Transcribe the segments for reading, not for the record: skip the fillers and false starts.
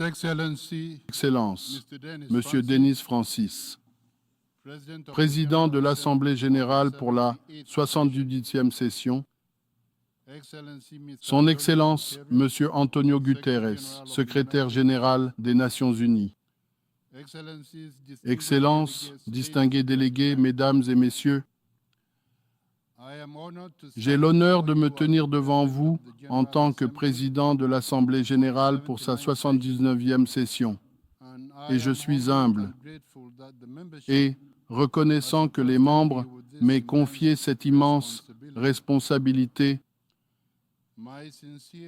Excellences, Monsieur Denis Francis, Président de l'Assemblée générale pour la 78e session, Son Excellence, Monsieur Antonio Guterres, Secrétaire général des Nations unies, Excellences, distingués délégués, Mesdames et Messieurs, j'ai l'honneur de me tenir devant vous en tant que président de l'Assemblée générale pour sa 79e session. Et je suis humble et reconnaissant que les membres m'aient confié cette immense responsabilité.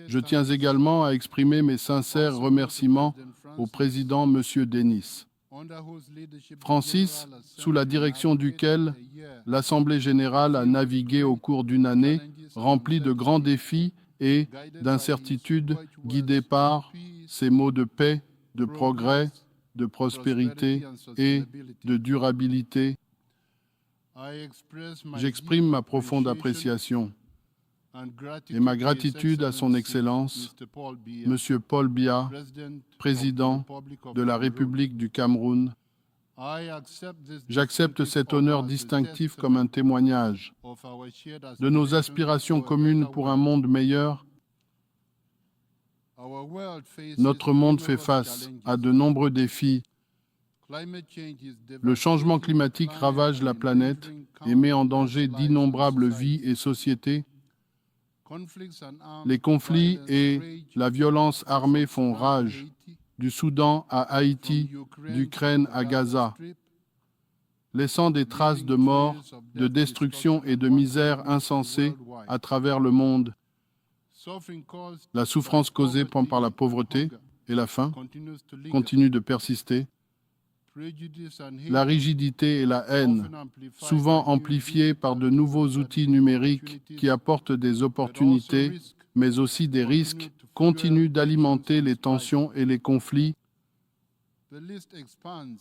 Je tiens également à exprimer mes sincères remerciements au président M. Denis Francis, sous la direction duquel l'Assemblée générale a navigué au cours d'une année remplie de grands défis et d'incertitudes, guidée par ces mots de paix, de progrès, de prospérité et de durabilité. J'exprime ma profonde appréciation et ma gratitude à son Excellence, M. Paul Biya, Président de la République du Cameroun. J'accepte cet honneur distinctif comme un témoignage de nos aspirations communes pour un monde meilleur. Notre monde fait face à de nombreux défis. Le changement climatique ravage la planète et met en danger d'innombrables vies et sociétés. Les conflits et la violence armée font rage, du Soudan à Haïti, d'Ukraine à Gaza, laissant des traces de mort, de destruction et de misère insensée à travers le monde. La souffrance causée par la pauvreté et la faim continue de persister. La rigidité et la haine, souvent amplifiées par de nouveaux outils numériques qui apportent des opportunités, mais aussi des risques, continuent d'alimenter les tensions et les conflits.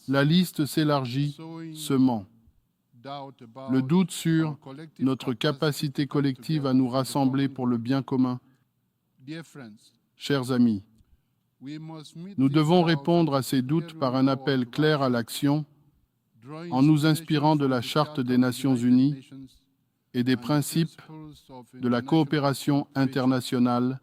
La liste s'élargit, semant le doute sur notre capacité collective à nous rassembler pour le bien commun. Chers amis, nous devons répondre à ces doutes par un appel clair à l'action en nous inspirant de la Charte des Nations unies et des principes de la coopération internationale.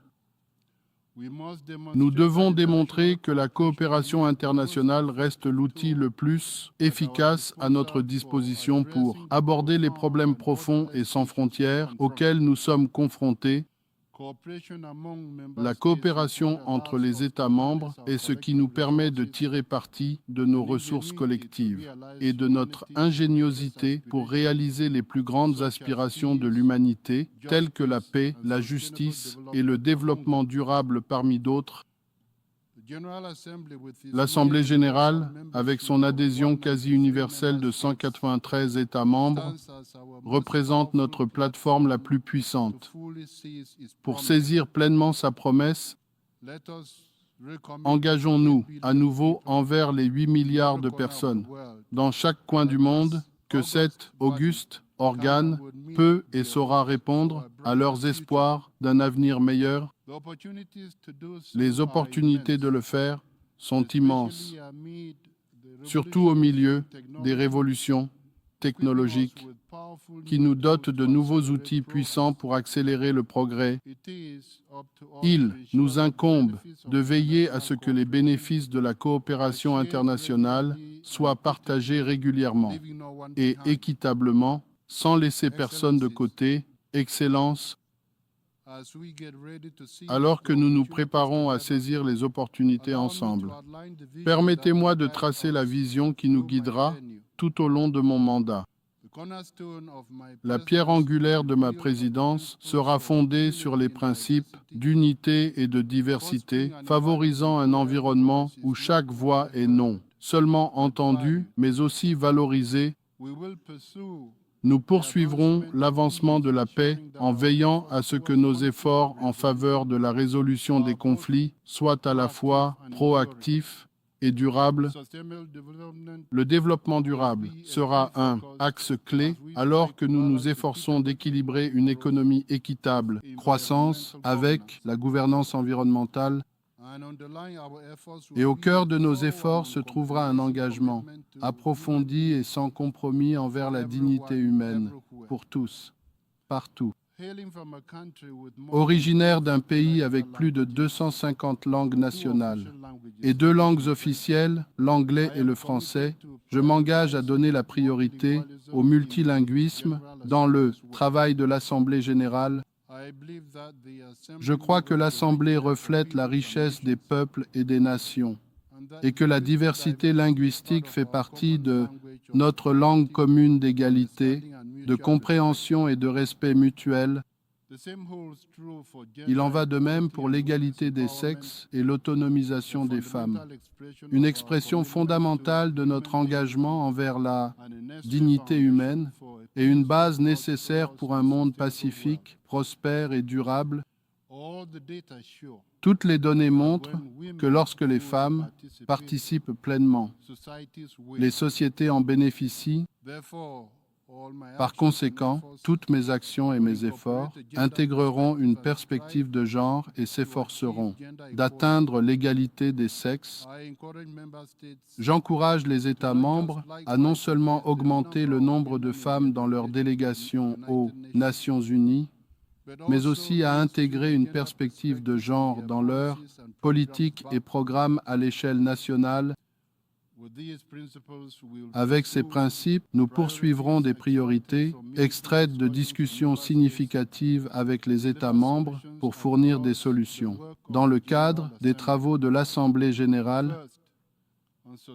Nous devons démontrer que la coopération internationale reste l'outil le plus efficace à notre disposition pour aborder les problèmes profonds et sans frontières auxquels nous sommes confrontés. La coopération entre les États membres est ce qui nous permet de tirer parti de nos ressources collectives et de notre ingéniosité pour réaliser les plus grandes aspirations de l'humanité, telles que la paix, la justice et le développement durable parmi d'autres. L'Assemblée générale, avec son adhésion quasi universelle de 193 États membres, représente notre plateforme la plus puissante. Pour saisir pleinement sa promesse, engageons-nous à nouveau envers les 8 milliards de personnes dans chaque coin du monde que cet auguste organe peut et saura répondre à leurs espoirs d'un avenir meilleur. Les opportunités de le faire sont immenses, surtout au milieu des révolutions technologiques qui nous dotent de nouveaux outils puissants pour accélérer le progrès. Il nous incombe de veiller à ce que les bénéfices de la coopération internationale soient partagés régulièrement et équitablement, sans laisser personne de côté. Excellences, alors que nous nous préparons à saisir les opportunités ensemble, permettez-moi de tracer la vision qui nous guidera tout au long de mon mandat. La pierre angulaire de ma présidence sera fondée sur les principes d'unité et de diversité, favorisant un environnement où chaque voix est non seulement entendue, mais aussi valorisée. Nous poursuivrons l'avancement de la paix en veillant à ce que nos efforts en faveur de la résolution des conflits soient à la fois proactifs et durables. Le développement durable sera un axe clé alors que nous nous efforçons d'équilibrer une économie équitable, croissance avec la gouvernance environnementale Et au cœur de nos efforts se trouvera un engagement approfondi et sans compromis envers la dignité humaine, pour tous, partout. Originaire d'un pays avec plus de 250 langues nationales et 2 langues officielles, l'anglais et le français, je m'engage à donner la priorité au multilinguisme dans le travail de l'Assemblée générale. Je crois que l'Assemblée reflète la richesse des peuples et des nations et que la diversité linguistique fait partie de notre langue commune d'égalité, de compréhension et de respect mutuel. Il en va de même pour l'égalité des sexes et l'autonomisation des femmes, une expression fondamentale de notre engagement envers la dignité humaine et une base nécessaire pour un monde pacifique, prospère et durable. Toutes les données montrent que lorsque les femmes participent pleinement, les sociétés en bénéficient. Par conséquent, toutes mes actions et mes efforts intégreront une perspective de genre et s'efforceront d'atteindre l'égalité des sexes. J'encourage les États membres à non seulement augmenter le nombre de femmes dans leurs délégations aux Nations Unies, mais aussi à intégrer une perspective de genre dans leurs politiques et programmes à l'échelle nationale. Avec ces principes, nous poursuivrons des priorités extraites de discussions significatives avec les États membres pour fournir des solutions. Dans le cadre des travaux de l'Assemblée générale,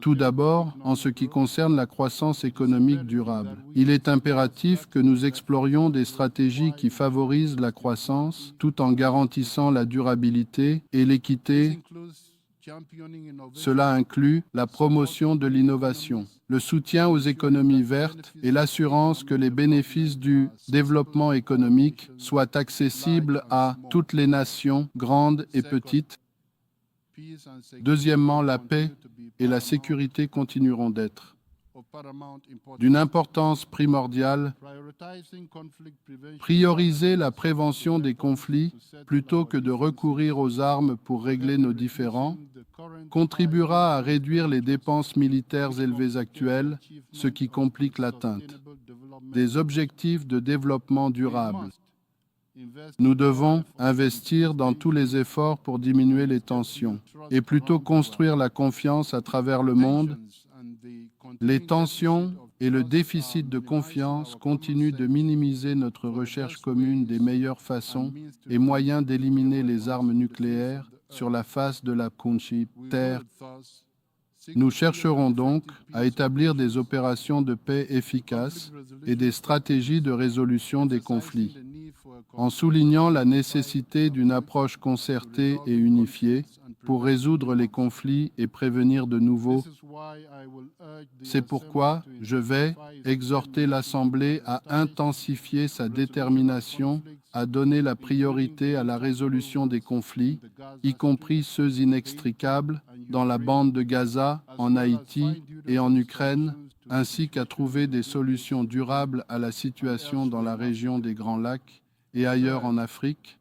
tout d'abord, en ce qui concerne la croissance économique durable, il est impératif que nous explorions des stratégies qui favorisent la croissance tout en garantissant la durabilité et l'équité. Cela inclut la promotion de l'innovation, le soutien aux économies vertes et l'assurance que les bénéfices du développement économique soient accessibles à toutes les nations, grandes et petites. Deuxièmement, la paix et la sécurité continueront d'être d'une importance primordiale. Prioriser la prévention des conflits plutôt que de recourir aux armes pour régler nos différends contribuera à réduire les dépenses militaires élevées actuelles, ce qui complique l'atteinte des objectifs de développement durable. Nous devons investir dans tous les efforts pour diminuer les tensions et plutôt construire la confiance à travers le monde. Les tensions et le déficit de confiance continuent de minimiser notre recherche commune des meilleures façons et moyens d'éliminer les armes nucléaires sur la face de la Terre. Nous chercherons donc à établir des opérations de paix efficaces et des stratégies de résolution des conflits, en soulignant la nécessité d'une approche concertée et unifiée pour résoudre les conflits et prévenir de nouveaux. C'est pourquoi je vais exhorter l'Assemblée à intensifier sa détermination à donner la priorité à la résolution des conflits, y compris ceux inextricables dans la bande de Gaza, en Haïti et en Ukraine, ainsi qu'à trouver des solutions durables à la situation dans la région des Grands Lacs et ailleurs en Afrique.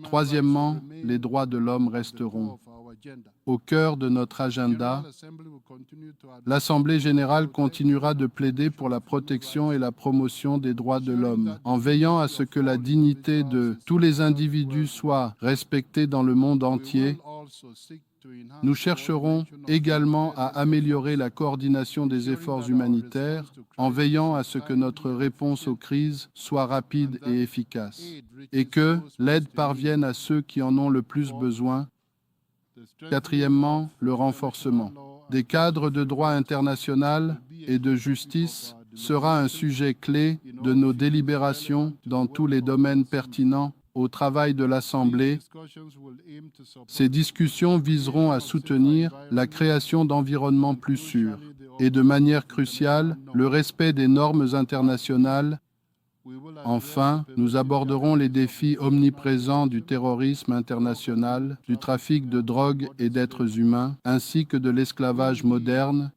Troisièmement, les droits de l'homme resteront au cœur de notre agenda. L'Assemblée générale continuera de plaider pour la protection et la promotion des droits de l'homme, en veillant à ce que la dignité de tous les individus soit respectée dans le monde entier. Nous chercherons également à améliorer la coordination des efforts humanitaires en veillant à ce que notre réponse aux crises soit rapide et efficace et que l'aide parvienne à ceux qui en ont le plus besoin. Quatrièmement, le renforcement des cadres de droit international et de justice sera un sujet clé de nos délibérations dans tous les domaines pertinents au travail de l'Assemblée. Ces discussions viseront à soutenir la création d'environnements plus sûrs et, de manière cruciale, le respect des normes internationales. Enfin, nous aborderons les défis omniprésents du terrorisme international, du trafic de drogue et d'êtres humains, ainsi que de l'esclavage moderne.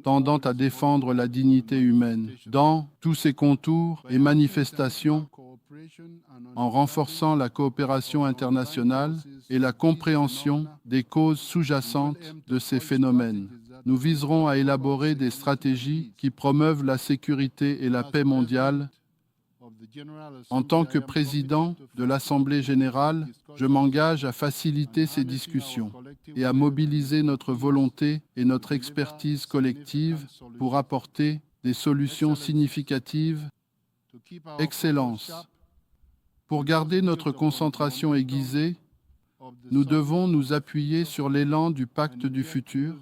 tendant à défendre la dignité humaine, dans tous ses contours et manifestations, en renforçant la coopération internationale et la compréhension des causes sous-jacentes de ces phénomènes. Nous viserons à élaborer des stratégies qui promeuvent la sécurité et la paix mondiale. En tant que président de l'Assemblée générale, je m'engage à faciliter ces discussions et à mobiliser notre volonté et notre expertise collective pour apporter des solutions significatives. Excellence. Pour garder notre concentration aiguisée, nous devons nous appuyer sur l'élan du pacte du futur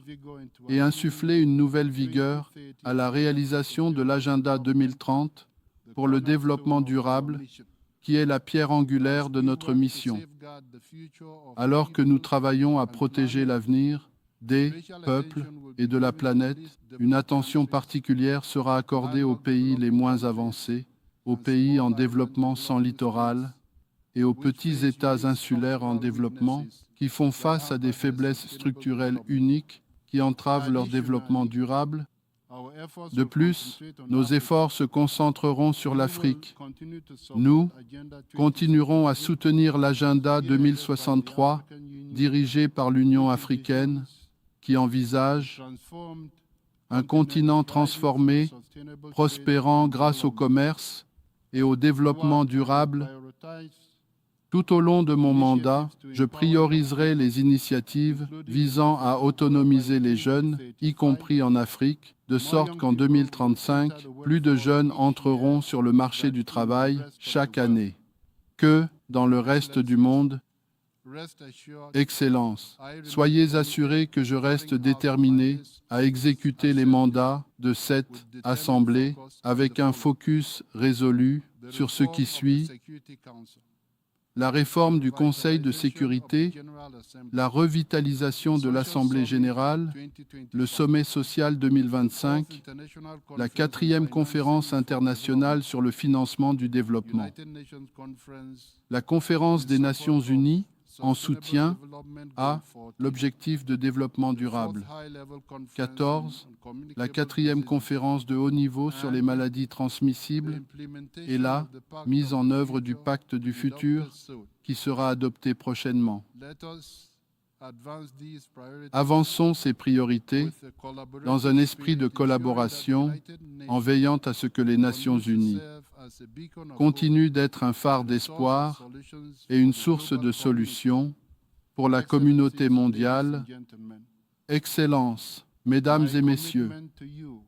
et insuffler une nouvelle vigueur à la réalisation de l'agenda 2030 pour le développement durable, qui est la pierre angulaire de notre mission. Alors que nous travaillons à protéger l'avenir des peuples et de la planète, une attention particulière sera accordée aux pays les moins avancés, aux pays en développement sans littoral et aux petits États insulaires en développement qui font face à des faiblesses structurelles uniques qui entravent leur développement durable. De plus, nos efforts se concentreront sur l'Afrique. Nous continuerons à soutenir l'agenda 2063 dirigé par l'Union africaine qui envisage un continent transformé, prospérant grâce au commerce et au développement durable. Tout au long de mon mandat, je prioriserai les initiatives visant à autonomiser les jeunes, y compris en Afrique, de sorte qu'en 2035, plus de jeunes entreront sur le marché du travail chaque année que dans le reste du monde. Excellence, soyez assurés que je reste déterminé à exécuter les mandats de cette Assemblée avec un focus résolu sur ce qui suit: la réforme du Conseil de sécurité, la revitalisation de l'Assemblée générale, le sommet social 2025, la 4e conférence internationale sur le financement du développement, la conférence des Nations unies en soutien à l'objectif de développement durable. 14. La 4e conférence de haut niveau sur les maladies transmissibles et la mise en œuvre du pacte du futur qui sera adopté prochainement. Avançons ces priorités dans un esprit de collaboration en veillant à ce que les Nations unies continuent d'être un phare d'espoir et une source de solutions pour la communauté mondiale. Excellence, Mesdames et Messieurs,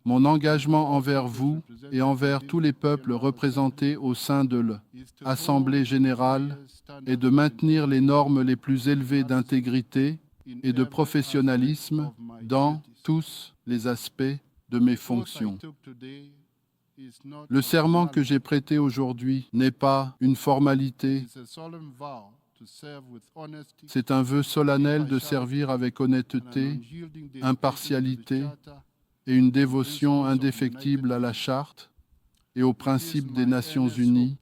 mon engagement envers vous et envers tous les peuples représentés au sein de l'Assemblée générale est de maintenir les normes les plus élevées d'intégrité et de professionnalisme dans tous les aspects de mes fonctions. Le serment que j'ai prêté aujourd'hui n'est pas une formalité. C'est un vœu solennel de servir avec honnêteté, impartialité et une dévotion indéfectible à la Charte et aux principes des Nations unies.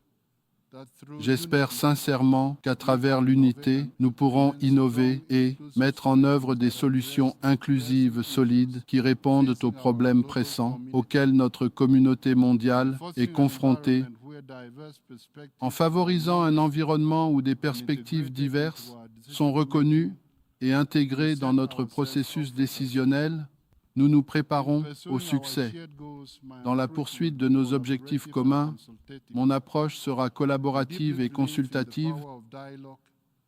J'espère sincèrement qu'à travers l'unité, nous pourrons innover et mettre en œuvre des solutions inclusives solides qui répondent aux problèmes pressants auxquels notre communauté mondiale est confrontée, en favorisant un environnement où des perspectives diverses sont reconnues et intégrées dans notre processus décisionnel. Nous nous préparons au succès. Dans la poursuite de nos objectifs communs, mon approche sera collaborative et consultative.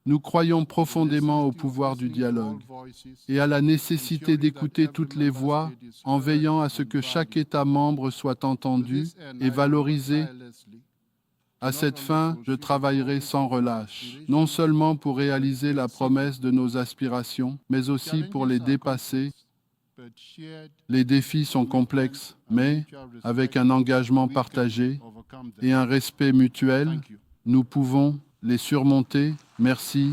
Nous croyons profondément au pouvoir du dialogue et à la nécessité d'écouter toutes les voix en veillant à ce que chaque État membre soit entendu et valorisé. À cette fin, je travaillerai sans relâche, non seulement pour réaliser la promesse de nos aspirations, mais aussi pour les dépasser. Les défis sont complexes, mais avec un engagement partagé et un respect mutuel, nous pouvons les surmonter. Merci.